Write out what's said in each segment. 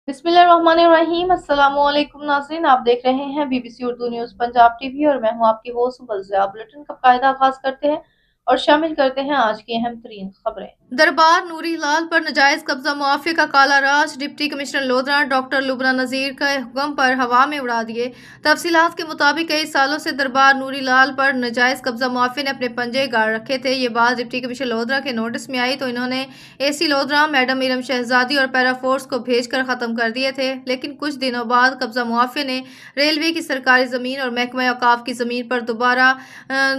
बिस्मिल्लाहिर्रहमानिर्रहीम। अस्सलामुअलैकुम नाज़रीन, आप देख रहे हैं BBC Urdu news Punjab TV और मैं हूं आपकी होस्ट फज़िया। बुलेटिन का कायदा आगाज करते हैं और शामिल करते हैं आज की अहम तरीन खबरें। दरबार नूरी लाल पर नाजायज कब्जा मुआफी का काला राज, deputy commissioner Lodhran doctor Lubna Nazir के हुक्म पर हवा में उड़ा दिए। तफसीलात के मुताबिक कई सालों से दरबार नूरी लाल पर नाजायज कब्जा मुआफी ने अपने पंजे गाड़ रखे थे। ये बात डिप्टी कमिश्नर लोधरा के नोटिस में आई तो इन्होंने एसी लोधरा, मैडम इरम शहजादी और पैरा फोर्स को भेजकर खत्म कर दिए थे। लेकिन कुछ दिनों बाद कब्जा मुआफी ने रेलवे की सरकारी जमीन और महकमा औकाफ की जमीन पर दोबारा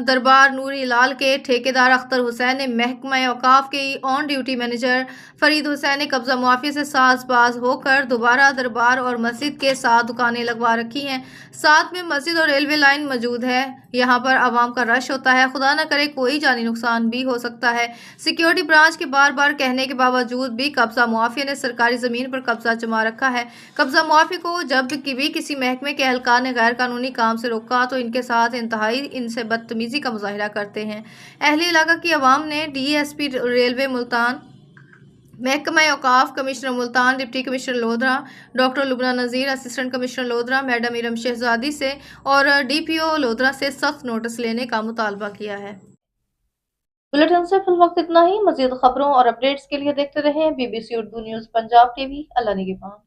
दरबार नूरी लाल के ठेकेदार अख्तर हुसैन ने महकमा औकाफ के on duty manager Farid Hussain ने कब्जा मुआफी से साजबाज होकर दोबारा दरबार और मस्जिद के साथ दुकानें लगवा रखी हैं। साथ में मस्जिद और रेलवे लाइन मौजूद है। यहाँ पर आवाम का रश होता है, खुदा न करे कोई जानी नुकसान भी हो सकता है। सिक्योरिटी ब्रांच के बार बार कहने के बावजूद भी कब्जा मुआफिया ने सरकारी जमीन पर कब्जा जमा रखा है। कब्जा मुआफी को जब भी किसी महकमे के एहलकार ने गैर कानूनी काम से रोका तो इनके साथ इंतहाई इनसे बदतमीजी का मुजाहिरा करते हैं। अहले इलाका की आवाम ने डीएसपी रेलवे मुल्तान, महकमा औकाफ, commissioner Multan, deputy commissioner Lodhran doctor Lubna Nazir, assistant commissioner Lodhran madam Iram Shahzadi से और डीपीओ लोधरा से सख्त नोटिस लेने का मुतालबा किया है। बुलेटिन से फिल वक्त इतना ही। मजीद खबरों और अपडेट्स के लिए देखते रहें BBC Urdu news Punjab TV. अल्लाह निगहबान।